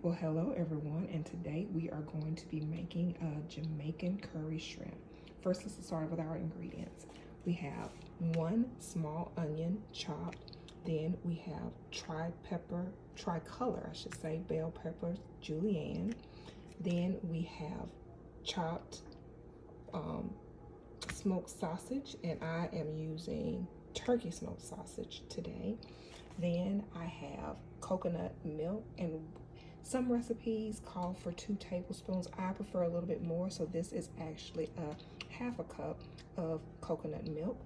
Well, hello everyone, and today we are going to be making a Jamaican curry shrimp. First, let's start with our ingredients. We have 1 small onion chopped, then we have tricolor, bell peppers, julienne. Then we have chopped smoked sausage, and I am using turkey smoked sausage today. Then I have coconut milk, and some recipes call for 2 tablespoons. I prefer a little bit more, so this is actually a half a cup of coconut milk.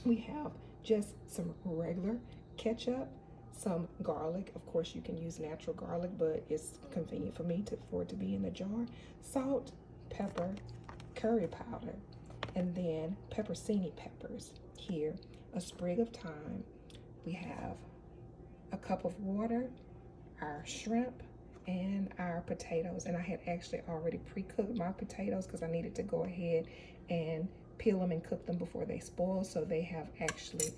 We have just some regular ketchup, some garlic. Of course, you can use natural garlic, but it's convenient for me for it to be in a jar. Salt, pepper, curry powder, and then pepperoncini peppers. Here, a sprig of thyme. We have a cup of water, our shrimp, and our potatoes. And I had actually already pre-cooked my potatoes because I needed to go ahead and peel them and cook them before they spoil. So they have actually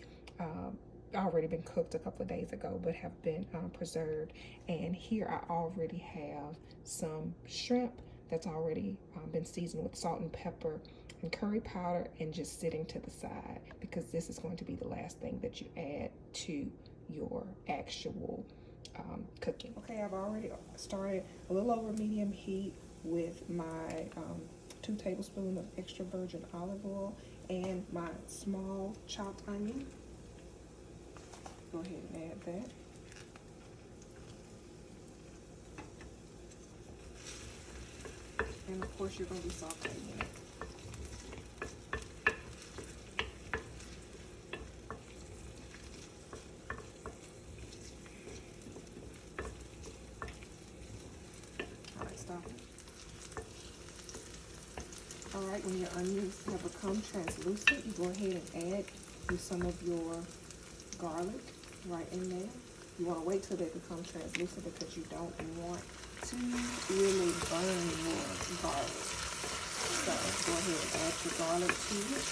already been cooked a couple of days ago, but have been preserved. And here I already have some shrimp that's already been seasoned with salt and pepper and curry powder, and just sitting to the side because this is going to be the last thing that you add to your actual cooking. Okay, I've already started a little over medium heat with my 2 tablespoons of extra virgin olive oil and my small chopped onion. Go ahead and add that. And of course, you're going to be sauteing it. Alright, when your onions have become translucent, you go ahead and add some of your garlic right in there. You want to wait till they become translucent because you don't want to really burn your garlic. So go ahead and add your garlic to it.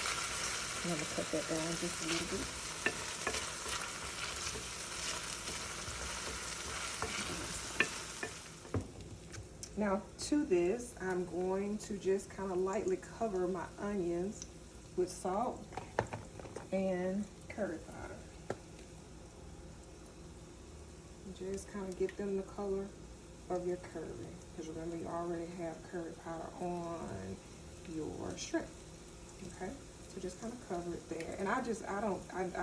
I'm going to cut that down just a little bit. Now to this, I'm going to just kind of lightly cover my onions with salt and curry powder. Just kind of get them the color of your curry, because remember you already have curry powder on your shrimp. Okay, so just kind of cover it there. And I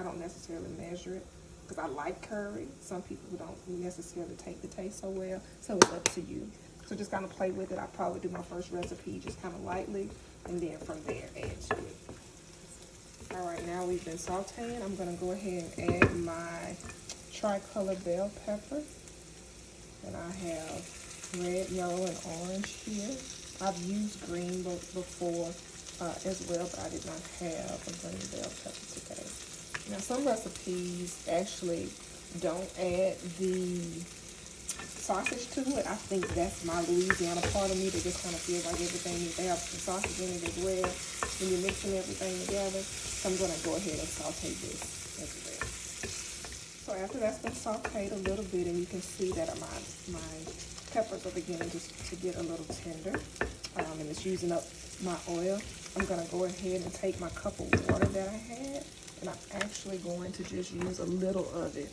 don't necessarily measure it because I like curry. Some people don't necessarily take the taste so well, so it's up to you. So just kind of play with it. I'll probably do my first recipe just kind of lightly, and then from there add to it. All right, now we've been sauteing. I'm gonna go ahead and add my tricolor bell pepper. And I have red, yellow, and orange here. I've used green before as well, but I did not have a green bell pepper today. Now some recipes actually don't add the sausage to it. I think that's my Louisiana part of me that just kind of feels like everything needs to have some sausage in it as well when you're mixing everything together. So I'm going to go ahead and saute this as well. So after that's been sauteed a little bit, and you can see that my peppers are beginning to get a little tender, and it's using up my oil, I'm going to go ahead and take my cup of water that I had, and I'm actually going to just use a little of it.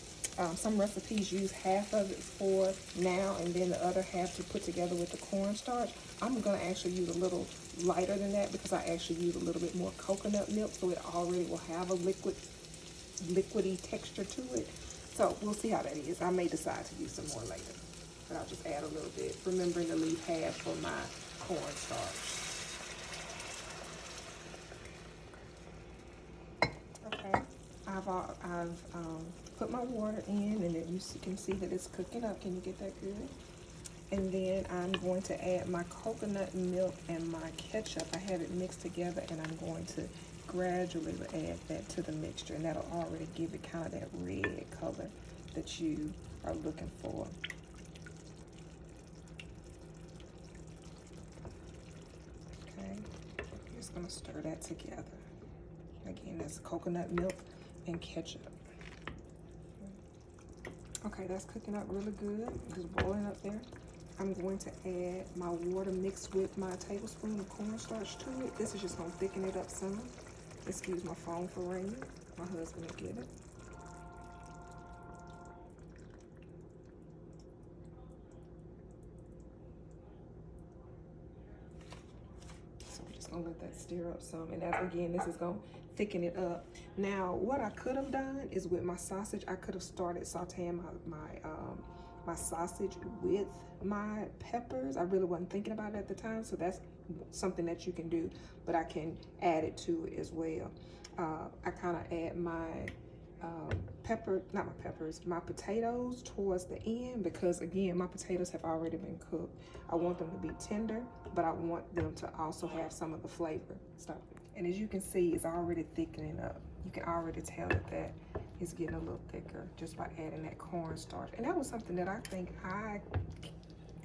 Some recipes use half of it for now and then the other half to put together with the cornstarch. I'm going to actually use a little lighter than that because I actually use a little bit more coconut milk, so it already will have a liquidy texture to it. So we'll see how that is. I may decide to use some more later, but I'll just add a little bit, remembering to leave half for my cornstarch. Okay, I've put my water in, and then you can see that it's cooking up. Can you get that good? And then I'm going to add my coconut milk and my ketchup. I have it mixed together, and I'm going to gradually add that to the mixture, and that'll already give it kind of that red color that you are looking for. Okay, I'm just going to stir that together. Again, that's coconut milk and ketchup. Okay, that's cooking up really good. Just boiling up there. I'm going to add my water mixed with my tablespoon of cornstarch to it. This is just gonna thicken it up some. Excuse my phone for ringing. My husband will get it. So we're just gonna let that stir up some. And as, again, this is gonna thicken it up. Now, what I could have done is with my sausage, I could have started sauteing my sausage with my peppers. I really wasn't thinking about it at the time, so that's something that you can do, but I can add it to it as well. I kind of add my my potatoes towards the end, because again, my potatoes have already been cooked. I want them to be tender, but I want them to also have some of the flavor. Stop. And as you can see, it's already thickening up. You can already tell that is getting a little thicker just by adding that cornstarch. And that was something that I think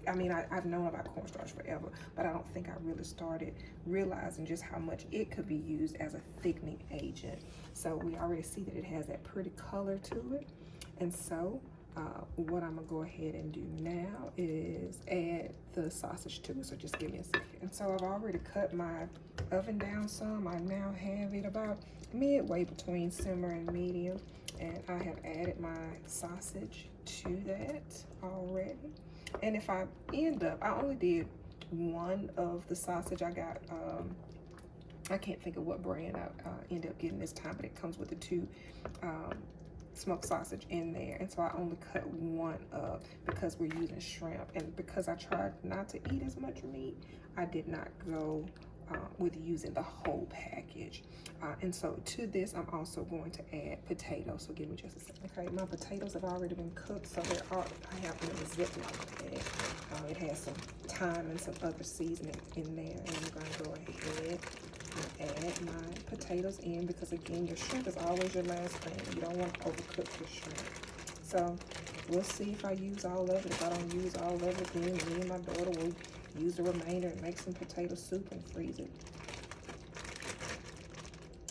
I've known about cornstarch forever, but I don't think I really started realizing just how much it could be used as a thickening agent. So we already see that it has that pretty color to it. And so what I'm gonna go ahead and do now is add the sausage to it. So just give me a second. And so I've already cut my oven down some. I now have it about midway between simmer and medium. And I have added my sausage to that already. And if I end up, I only did one of the sausage. I got, I can't think of what brand I ended up getting this time, but it comes with the two smoked sausage in there. And so I only cut one up because we're using shrimp. And because I tried not to eat as much meat, I did not go with using the whole package. And so to this, I'm also going to add potatoes. So give me just a second. Okay, my potatoes have already been cooked, so I have them in a Ziploc bag. It has some thyme and some other seasoning in there. And I'm going to go ahead and add my potatoes in, because again, your shrimp is always your last thing. You don't want to overcook your shrimp. So we'll see if I use all of it. If I don't use all of it, then me and my daughter will use the remainder and make some potato soup and freeze it.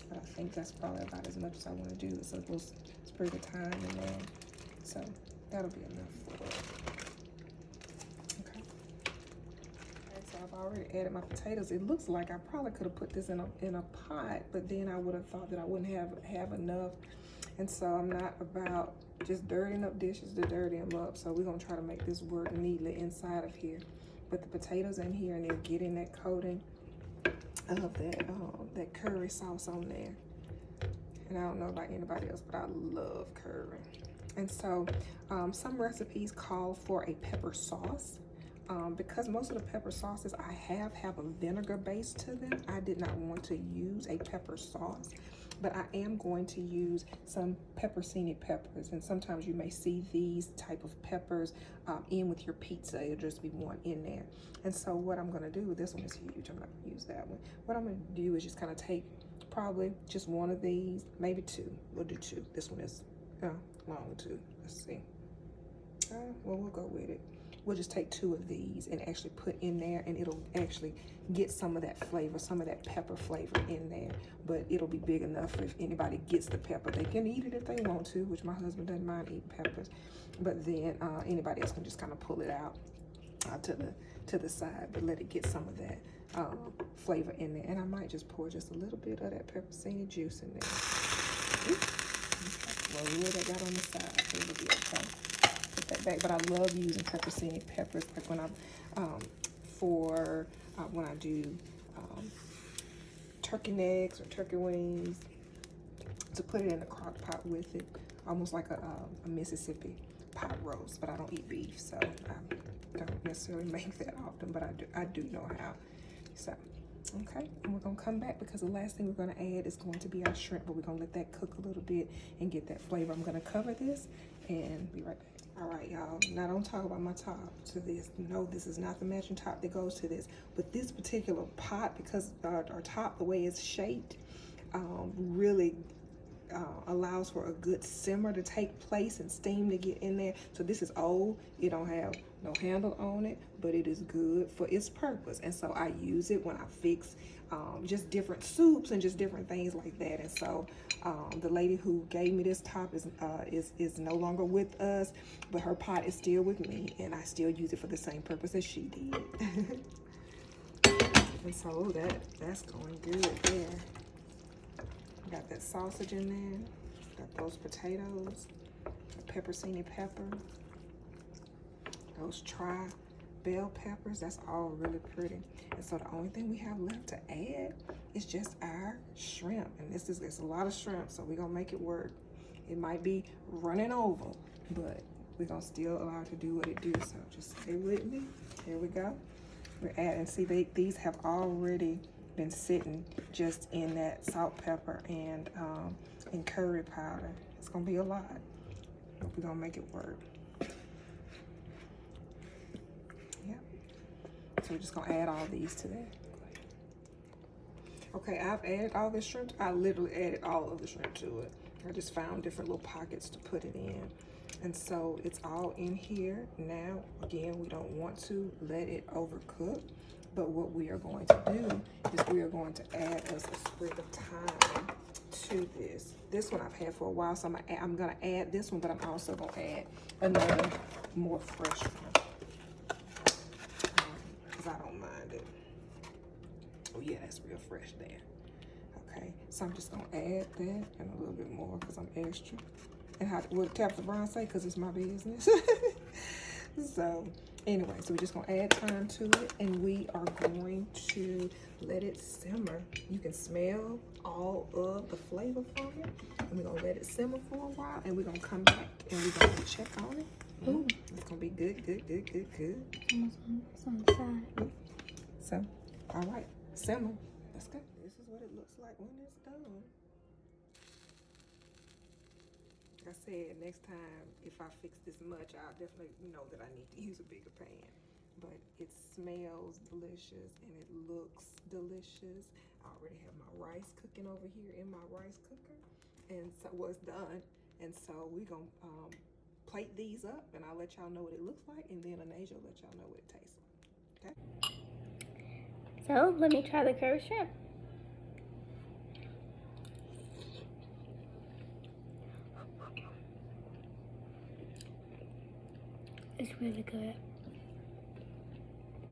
But I think that's probably about as much as I want to do. So we'll spray the thyme in there. So that'll be enough for it. Okay. So I've already added my potatoes. It looks like I probably could have put this in a pot, but then I would have thought that I wouldn't have enough. And so I'm not about just dirtying up dishes to dirty them up. So we're gonna try to make this work neatly inside of here. Put the potatoes in here, and they're getting that coating of that curry sauce on there. And I don't know about anybody else, but I love curry. And so some recipes call for a pepper sauce. Because most of the pepper sauces I have a vinegar base to them, I did not want to use a pepper sauce. But I am going to use some pepperoncini peppers, and sometimes you may see these type of peppers in with your pizza. It'll just be one in there. And so what I'm going to do, this one is huge, I'm not going to use that one. What I'm going to do is just kind of take probably just one of these, maybe two. We'll do two. This one is long too. Let's see. Well, we'll go with it. We'll just take two of these and actually put in there, and it'll actually get some of that flavor, some of that pepper flavor in there. But it'll be big enough if anybody gets the pepper. They can eat it if they want to, which my husband doesn't mind eating peppers. But then anybody else can just kind of pull it out to the side, but let it get some of that flavor in there. And I might just pour just a little bit of that pepperoncini juice in there. Well, a little that got on the side, so it'll be okay. Put that back. But I love using pepperoncini peppers, like when when I do turkey necks or turkey wings, to put it in the crock pot with it, almost like a Mississippi pot roast. But I don't eat beef, so I don't necessarily make that often, but I do know how. So okay, and we're gonna come back because the last thing we're gonna add is going to be our shrimp, but we're gonna let that cook a little bit and get that flavor. I'm gonna cover this and be right back. All right, y'all, now don't talk about my top to this. No, this is not the matching top that goes to this, but this particular pot, because our top, the way it's shaped, really allows for a good simmer to take place and steam to get in there. So this is old. It don't have no handle on it, but it is good for its purpose. And so I use it when I fix just different soups and just different things like that. And so the lady who gave me this top is no longer with us, but her pot is still with me, and I still use it for the same purpose as she did. And so that's going good there. Got that sausage in there. Got those potatoes, the pepperoncini pepper, those bell peppers. That's all really pretty. And so the only thing we have left to add is just our shrimp. And it's a lot of shrimp, so we're gonna make it work. It might be running over, but we're gonna still allow it to do what it do. So just stay with me. Here we go. We're adding, see, these have already been sitting just in that salt, pepper, and curry powder. It's gonna be a lot, but we're gonna make it work. Yep. So we're just gonna add all these to that. Okay, I've added all this shrimp. I literally added all of the shrimp to it. I just found different little pockets to put it in. And so it's all in here. Now, again, we don't want to let it overcook, but what we are going to do is we are going to add us a sprig of thyme to this. This one I've had for a while, so I'm gonna add this one, but I'm also gonna add another more fresh one, because I don't mind it. Oh yeah, that's real fresh there. Okay, so I'm just gonna add that and a little bit more because I'm extra. And what Tabitha Brown say, because it's my business. So anyway, so we're just gonna add thyme to it, and we are going to let it simmer. You can smell all of the flavor from it, and we're gonna let it simmer for a while, and we're gonna come back and we're gonna check on it. Ooh, it's gonna be good, good, good, good, good. It's on the side. So, all right, simmer. Let's go. This is what it looks like when it's done. Like I said, next time, if I fix this much, I'll definitely know that I need to use a bigger pan. But it smells delicious and it looks delicious. I already have my rice cooking over here in my rice cooker. And so, well, it's done. And so we're gonna plate these up, and I'll let y'all know what it looks like, and then Anasia will let y'all know what it tastes like. Okay? So let me try the curry shrimp. It's really good.